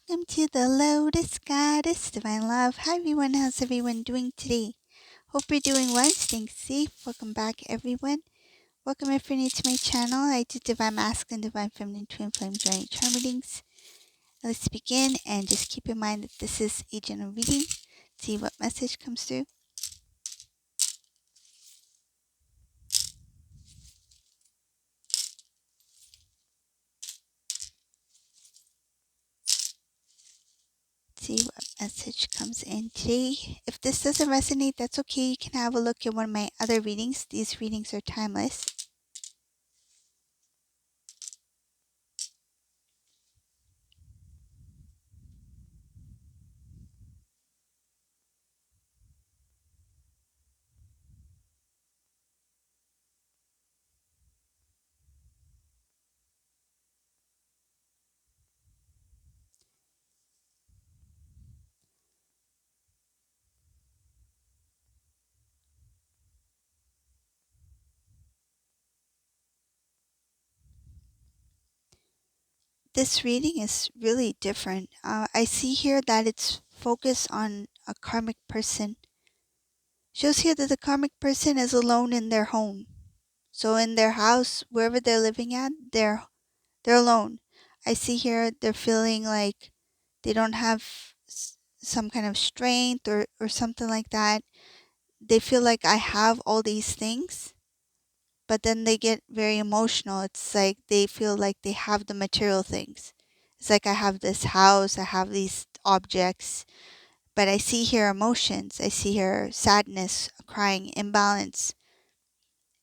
Welcome to the Lotus Goddess Divine Love. Hi everyone, how's everyone doing today? Hope you're doing well, staying safe. Welcome back everyone. Welcome if you're new to my channel. I do Divine Masculine, Divine Feminine, Twin Flame Journey Charm readings. Let's begin and just keep in mind that this is a general reading. See what message comes through. See what message comes in today. If this doesn't resonate, that's okay. You can have a look at one of my other readings. These readings are timeless. This reading is really different. I see here that it's focused on a karmic person. Shows here that the karmic person is alone in their home. So in their house, wherever they're living at, they're alone. I see here they're feeling like they don't have some kind of strength or something like that. They feel like I have all these things, but then they get very emotional. It's like they feel like they have the material things. It's like I have this house, I have these objects, but I see here emotions. I see here sadness, crying, imbalance.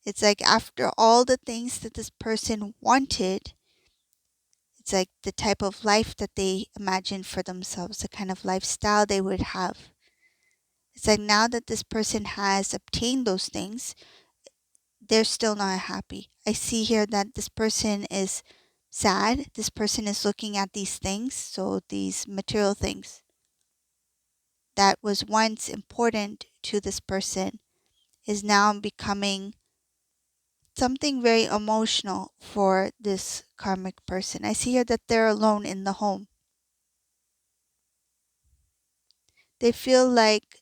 It's like after all the things that this person wanted, it's like the type of life that they imagined for themselves, the kind of lifestyle they would have. It's like now that this person has obtained those things, they're still not happy. I see here that this person is sad. This person is looking at these things, so these material things that was once important to this person is now becoming something very emotional for this karmic person. I see here that they're alone in the home. They feel like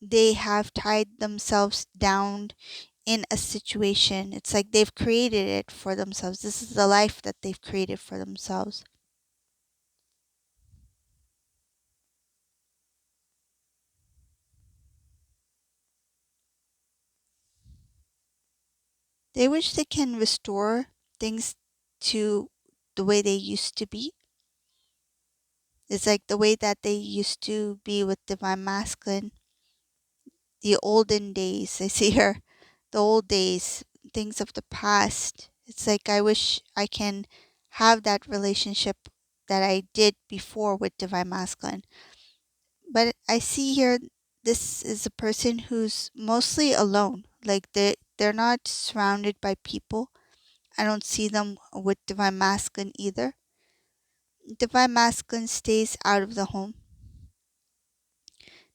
they have tied themselves down in a situation. It's like they've created it for themselves. This is the life that they've created for themselves. They wish they can restore things to the way they used to be. It's like the way that they used to be with Divine Masculine. The olden days. I see here, the old days, things of the past. It's like I wish I can have that relationship that I did before with Divine Masculine. But I see here this is a person who's mostly alone. Like they're not surrounded by people. I don't see them with Divine Masculine either. Divine Masculine stays out of the home.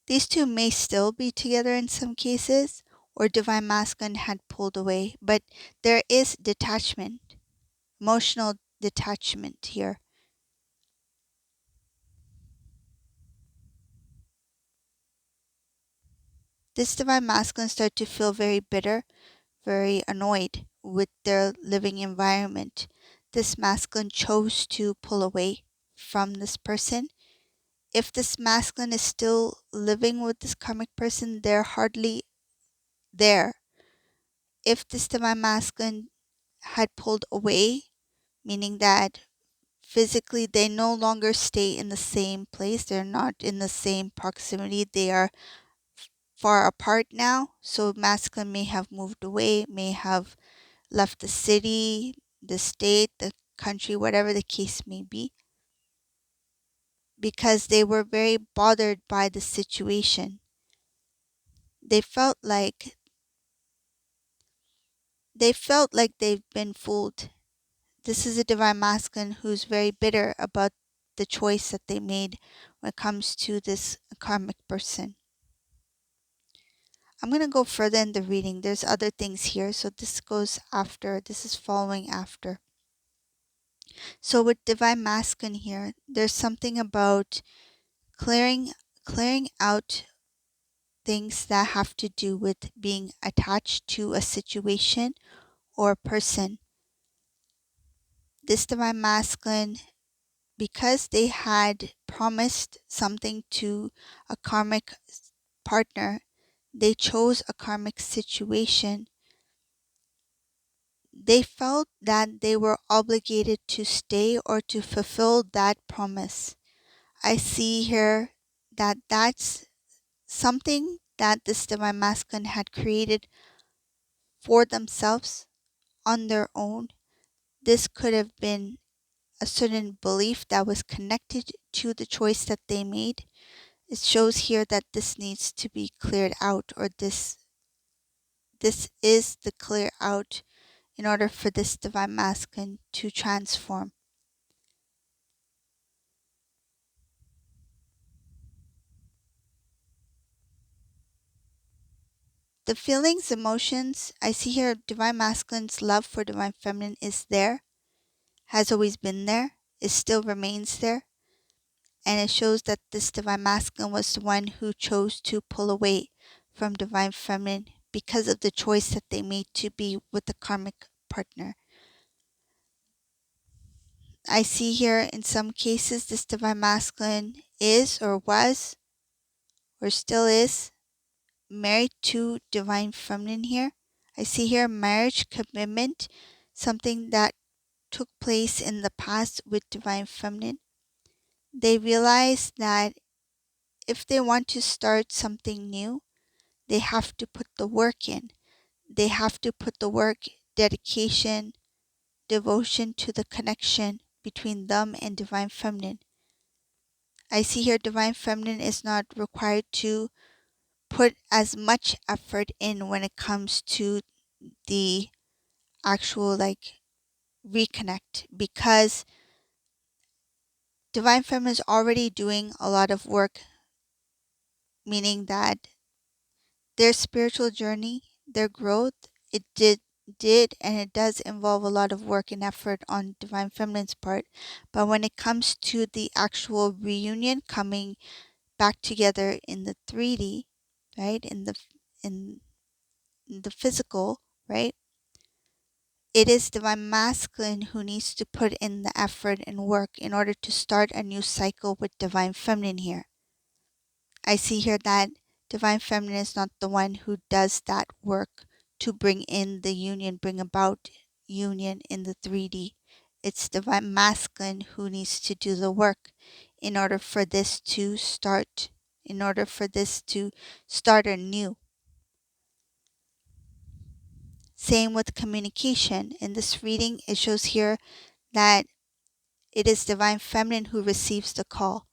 These two may still be together in some cases, or Divine Masculine had pulled away, but there is detachment, emotional detachment here. This Divine Masculine start to feel very bitter, very annoyed with their living environment. This masculine chose to pull away from this person. If this masculine is still living with this karmic person, they're hardly there. If this divine masculine had pulled away, meaning that physically they no longer stay in the same place, they're not in the same proximity, they are far apart now. So masculine may have moved away, may have left the city, the state, the country, whatever the case may be, because they were very bothered by the situation. They felt like they've been fooled. This is a divine masculine who's very bitter about the choice that they made when it comes to this karmic person. I'm going to go further in the reading. There's other things here, so this goes after. This is following after. So with divine masculine here, there's something about clearing clearing out things that have to do with being attached to a situation or a person. This divine masculine, because they had promised something to a karmic partner, they chose a karmic situation. They felt that they were obligated to stay or to fulfill that promise. I see here that that's something that this divine masculine had created for themselves on their own. This could have been a certain belief that was connected to the choice that they made. It shows here that this needs to be cleared out, or this is the clear out in order for this divine masculine to transform. The feelings, emotions, I see here divine masculine's love for divine feminine is there, has always been there, it still remains there. And it shows that this divine masculine was the one who chose to pull away from divine feminine because of the choice that they made to be with the karmic partner. I see here in some cases this divine masculine is or was or still is married to divine feminine here. I see here marriage commitment, something that took place in the past with divine feminine. They realize that if they want to start something new, they have to put the work in. They have to put the work, dedication, devotion to the connection between them and divine feminine. I see here divine feminine is not required to put as much effort in when it comes to the actual reconnect, because divine feminine is already doing a lot of work, meaning that their spiritual journey, their growth, it did and it does involve a lot of work and effort on divine feminine's part. But when it comes to the actual reunion, coming back together in the 3D, right, in the physical, right, it is divine masculine who needs to put in the effort and work in order to start a new cycle with divine feminine here. I see here that divine feminine is not the one who does that work to bring in the union, bring about union in the 3D. It's divine masculine who needs to do the work in order for this to start, in order for this to start anew. Same with communication. In this reading, it shows here that it is divine feminine who receives the call.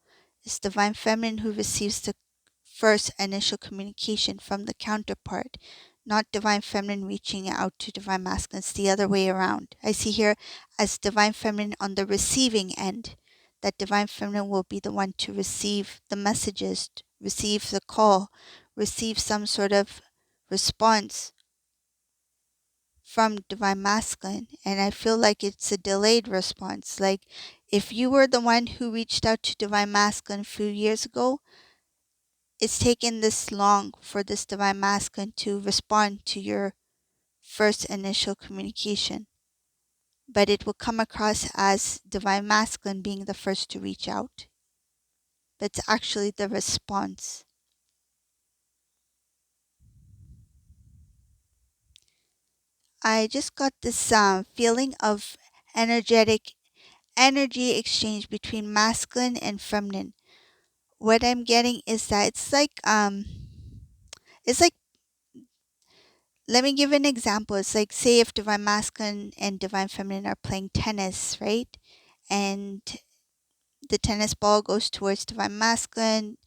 It's divine feminine who receives the first initial communication from the counterpart, not divine feminine reaching out to divine masculine. It's the other way around. I see here as divine feminine on the receiving end, that divine feminine will be the one to receive the messages, receive the call, receive some sort of response from divine masculine. And I feel like it's a delayed response. Like if you were the one who reached out to divine masculine a few years ago, it's taken this long for this divine masculine to respond to your first initial communication. But it will come across as divine masculine being the first to reach out. But it's actually the response. I just got this feeling of energy exchange between masculine and feminine. What I'm getting is that it's like, let me give an example. It's like, say if divine masculine and divine feminine are playing tennis, right? And the tennis ball goes towards divine masculine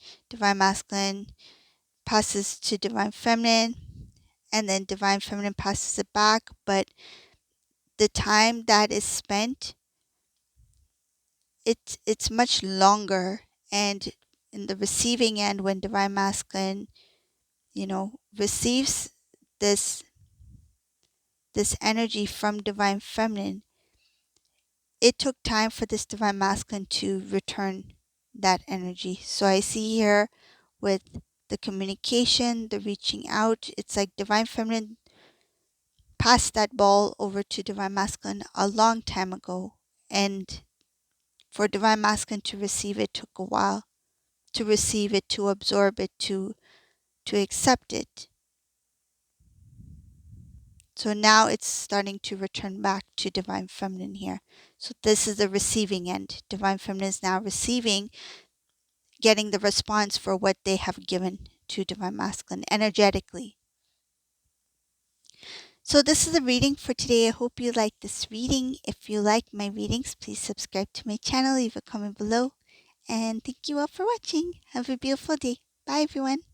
passes to divine feminine, and then divine feminine passes it back. But the time that is spent, it's much longer. And in the receiving end, when divine masculine, receives this energy from divine feminine, it took time for this divine masculine to return that energy. So I see here with the communication, the reaching out, it's like divine feminine passed that ball over to divine masculine a long time ago. And for divine masculine to receive it took a while. To receive it, to absorb it, to accept it. So now it's starting to return back to divine feminine here. So this is the receiving end. Divine feminine is now receiving, getting the response for what they have given to divine masculine energetically. So this is the reading for today. I hope you like this reading. If you like my readings, please subscribe to my channel, leave a comment below. And thank you all for watching. Have a beautiful day. Bye everyone.